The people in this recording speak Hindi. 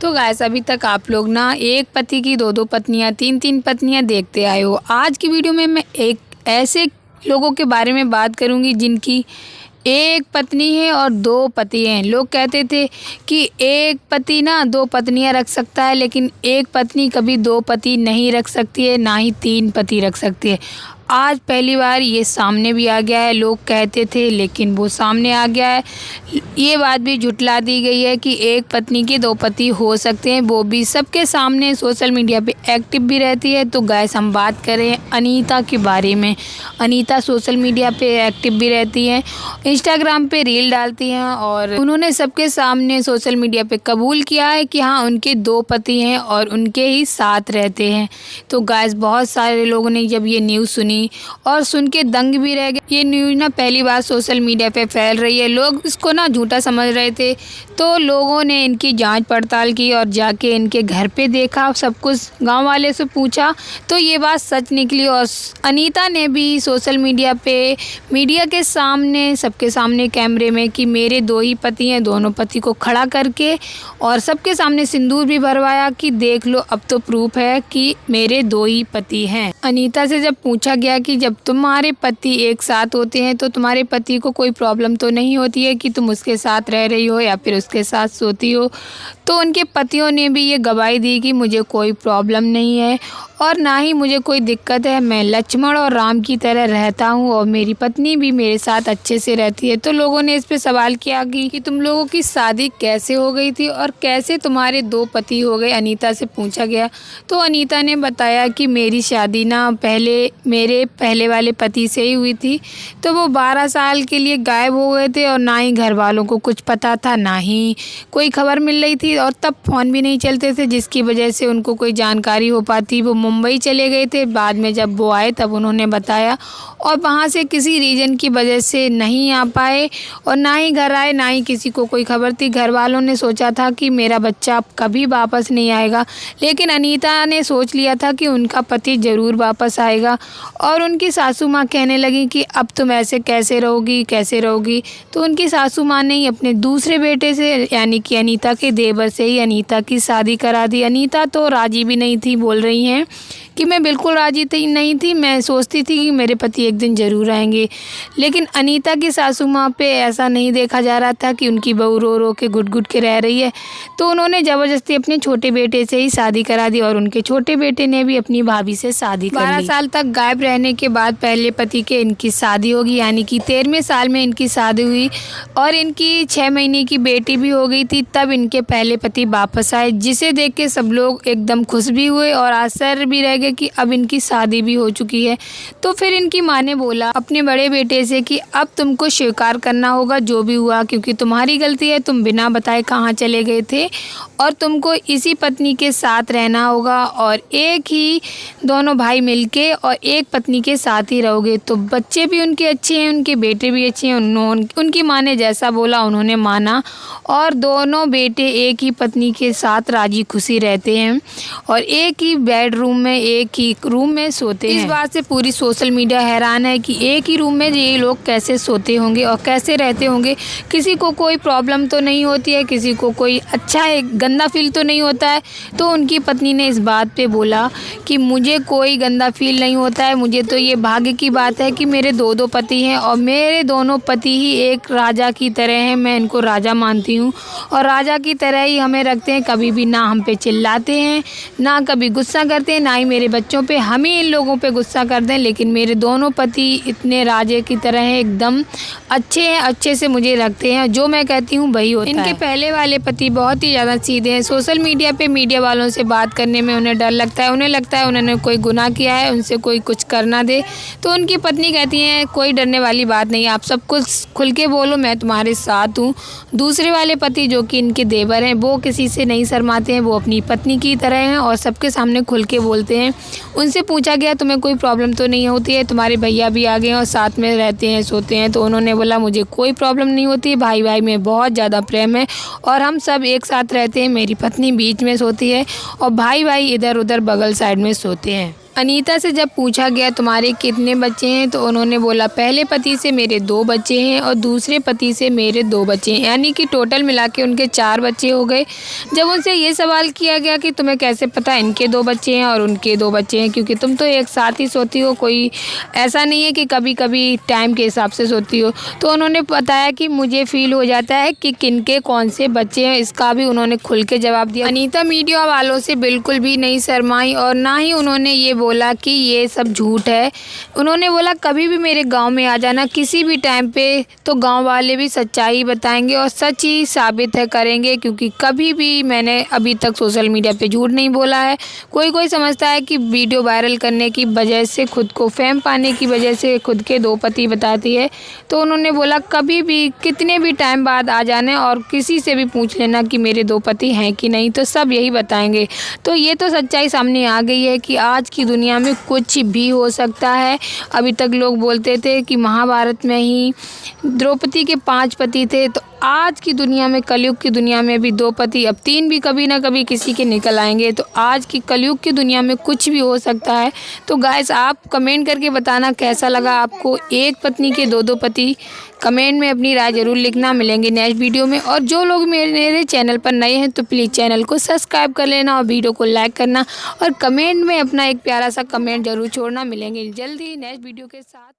तो गाइस अभी तक आप लोग ना एक पति की दो दो पत्नियां तीन तीन पत्नियां देखते आए हो। आज की वीडियो में मैं एक ऐसे लोगों के बारे में बात करूंगी जिनकी एक पत्नी है और दो पति हैं। लोग कहते थे कि एक पति ना दो पत्नियां रख सकता है, लेकिन एक पत्नी कभी दो पति नहीं रख सकती है, ना ही तीन पति रख सकती है। आज पहली बार ये सामने भी आ गया है। लोग कहते थे लेकिन वो सामने आ गया है। ये बात भी झुठला दी गई है कि एक पत्नी के दो पति हो सकते हैं, वो भी सबके सामने। सोशल मीडिया पे एक्टिव भी रहती है। तो गाइस हम बात करें अनीता के बारे में। अनीता सोशल मीडिया पे एक्टिव भी रहती हैं, इंस्टाग्राम पे रील डालती हैं और उन्होंने सबके सामने सोशल मीडिया पे कबूल किया है कि हाँ उनके दो पति हैं और उनके ही साथ रहते हैं। तो गाइस बहुत सारे लोगों ने जब ये न्यूज़ सुनी और सुन के दंग भी रह गए। ये न्यूज़ ना पहली बार सोशल मीडिया पे फैल रही है। लोग इसको ना झूठा समझ रहे थे, तो लोगों ने इनकी जांच पड़ताल की और जाके इनके घर पे देखा, सब कुछ गांव वाले से पूछा तो ये बात सच निकली। और अनीता ने भी सोशल मीडिया पे मीडिया के सामने, सबके सामने कैमरे में कि मेरे दो ही पति हैं, दोनों पति को खड़ा करके और सबके सामने सिंदूर भी भरवाया कि देख लो अब तो प्रूफ है कि मेरे दो ही पति हैं। अनीता से जब पूछा गया कि जब तुम्हारे पति एक साथ होते हैं तो तुम्हारे पति को कोई प्रॉब्लम तो नहीं होती है कि तुम उसके साथ रह रही हो या फिर उसके साथ सोती हो, तो उनके पतियों ने भी ये गवाही दी कि मुझे कोई प्रॉब्लम नहीं है और ना ही मुझे कोई दिक्कत है। मैं लक्ष्मण और राम की तरह रहता हूँ और मेरी पत्नी भी मेरे साथ अच्छे से रहती है। तो लोगों ने इस पे सवाल किया कि तुम लोगों की शादी कैसे हो गई थी और कैसे तुम्हारे दो पति हो गए, अनीता से पूछा गया। तो अनीता ने बताया कि मेरी शादी ना पहले मेरे पहले वाले पति से ही हुई थी। तो वो 12 साल के लिए गायब हो गए थे और ना ही घर वालों को कुछ पता था, ना ही कोई खबर मिल रही थी और तब फ़ोन भी नहीं चलते थे, जिसकी वजह से उनको कोई जानकारी हो पाती। वो मुंबई चले गए थे। बाद में जब वो आए तब उन्होंने बताया और वहाँ से किसी रीज़न की वजह से नहीं आ पाए और ना ही घर आए, ना ही किसी को कोई खबर थी। घर वालों ने सोचा था कि मेरा बच्चा अब कभी वापस नहीं आएगा, लेकिन अनीता ने सोच लिया था कि उनका पति ज़रूर वापस आएगा। और उनकी सासू माँ कहने लगी कि अब तुम ऐसे कैसे रहोगी, कैसे रहोगी। तो उनकी सासू माँ ने ही अपने दूसरे बेटे से यानी कि अनीता के देवर से ही अनीता की शादी करा दी। अनीता तो राजी भी नहीं थी, बोल रही हैं कि मैं बिल्कुल राजी नहीं थी। मैं सोचती थी कि मेरे पति एक दिन ज़रूर आएंगे, लेकिन अनीता की सासू माँ पे ऐसा नहीं देखा जा रहा था कि उनकी बहू रो रो के घुट घुट के रह रही है। तो उन्होंने ज़बरदस्ती अपने छोटे बेटे से ही शादी करा दी और उनके छोटे बेटे ने भी अपनी भाभी से शादी कर ली। 12 साल तक गायब रहने के बाद पहले पति के इनकी शादी होगी, यानी कि 13वें साल में इनकी शादी हुई और इनकी 6 महीने की बेटी भी हो गई थी। तब इनके पहले पति वापस आए, जिसे देख के सब लोग एकदम खुश भी हुए और आश्चर्य भी रह गए कि अब इनकी शादी भी हो चुकी है। तो फिर इनकी माँ ने बोला अपने बड़े बेटे से कि अब तुमको स्वीकार करना होगा जो भी हुआ, क्योंकि तुम्हारी गलती है, तुम बिना बताए कहाँ चले गए थे और तुमको इसी पत्नी के साथ रहना होगा और एक ही दोनों भाई मिलके और एक पत्नी के साथ ही रहोगे। तो बच्चे भी उनके अच्छे हैं, उनके बेटे भी अच्छे हैं। उनकी माँ ने जैसा बोला उन्होंने माना और दोनों बेटे एक ही पत्नी के साथ राजी खुशी रहते हैं और एक ही बेडरूम में, एक ही रूम में सोते हैं। इस बात से पूरी सोशल मीडिया हैरान है कि एक ही रूम में ये लोग कैसे सोते होंगे और कैसे रहते होंगे। किसी को कोई प्रॉब्लम तो नहीं होती है, किसी को कोई अच्छा है गंदा फील तो नहीं होता है। तो उनकी पत्नी ने इस बात पे बोला कि मुझे कोई गंदा फील नहीं होता है, मुझे तो ये भाग्य की बात है कि मेरे दो दो पति हैं और मेरे दोनों पति ही एक राजा की तरह हैं। मैं इनको राजा मानती हूँ और राजा की तरह ही हमें रखते हैं। कभी भी ना हम पे चिल्लाते हैं, ना कभी गुस्सा करते हैं, ना ही मेरे बच्चों पे हम ही इन लोगों पे गुस्सा करते हैं। लेकिन मेरे दोनों पति इतने राजे की तरह हैं, एकदम अच्छे हैं, अच्छे से मुझे रखते हैं। जो मैं कहती हूँ वही होता है। इनके पहले वाले पति बहुत ही ज़्यादा सीधे हैं। सोशल मीडिया पे मीडिया वालों से बात करने में उन्हें डर लगता है। उन्हें लगता है उन्होंने कोई गुनाह किया है, उनसे कोई कुछ कर ना दे। तो उनकी पत्नी कहती हैं कोई डरने वाली बात नहीं, आप सब कुछ खुल के बोलो, मैं तुम्हारे साथ हूँ। दूसरे वाले पति जो कि इनके देवर हैं वो किसी से नहीं शर्माते हैं, वो अपनी पत्नी की तरह हैं और सबके सामने खुल के बोलते हैं। उनसे पूछा गया तुम्हें कोई प्रॉब्लम तो नहीं होती है, तुम्हारे भैया भी आ गए और साथ में रहते हैं, सोते हैं। तो उन्होंने बोला मुझे कोई प्रॉब्लम नहीं होती है, भाई भाई में बहुत ज़्यादा प्रेम है और हम सब एक साथ रहते हैं। मेरी पत्नी बीच में सोती है और भाई भाई इधर उधर बगल साइड में सोते हैं। अनीता से जब पूछा गया तुम्हारे कितने बच्चे हैं तो उन्होंने बोला पहले पति से मेरे 2 बच्चे हैं और दूसरे पति से मेरे 2 बच्चे हैं, यानी कि टोटल मिला के उनके 4 बच्चे हो गए। जब उनसे ये सवाल किया गया कि तुम्हें कैसे पता इनके 2 बच्चे हैं और उनके 2 बच्चे हैं, क्योंकि तुम तो एक साथ ही सोती हो, कोई ऐसा नहीं है कि कभी कभी टाइम के हिसाब से सोती हो। तो उन्होंने बताया कि मुझे फील हो जाता है कि किनके कौन से बच्चे हैं, इसका भी उन्होंने खुल के जवाब दिया। अनीता मीडिया वालों से बिल्कुल भी नहीं शर्माई और ना ही उन्होंने ये बोला कि ये सब झूठ है। उन्होंने बोला कभी भी मेरे गांव में आ जाना किसी भी टाइम पे, तो गांव वाले भी सच्चाई बताएंगे और सच ही साबित है करेंगे, क्योंकि कभी भी मैंने अभी तक सोशल मीडिया पे झूठ नहीं बोला है। कोई समझता है कि वीडियो वायरल करने की वजह से, खुद को फेम पाने की वजह से खुद के 2 पति बताती है। तो उन्होंने बोला कभी भी कितने भी टाइम बाद आ जाने और किसी से भी पूछ लेना कि मेरे 2 पति हैं कि नहीं, तो सब यही बताएंगे। तो ये तो सच्चाई सामने आ गई है कि आज की दुनिया में कुछ भी हो सकता है। अभी तक लोग बोलते थे कि महाभारत में ही द्रौपदी के 5 पति थे, तो आज की दुनिया में, कलयुग की दुनिया में भी 2 पति, अब 3 भी कभी ना कभी किसी के निकल आएंगे। तो आज की कलयुग की दुनिया में कुछ भी हो सकता है। तो गाइस आप कमेंट करके बताना कैसा लगा आपको एक पत्नी के 2 पति। कमेंट में अपनी राय ज़रूर लिखना। मिलेंगे नेक्स्ट वीडियो में। और जो लोग मेरे चैनल पर नए हैं तो प्लीज़ चैनल को सब्सक्राइब कर लेना और वीडियो को लाइक करना और कमेंट में अपना एक प्यारा सा कमेंट ज़रूर छोड़ना। मिलेंगे जल्दी नेक्स्ट वीडियो के साथ।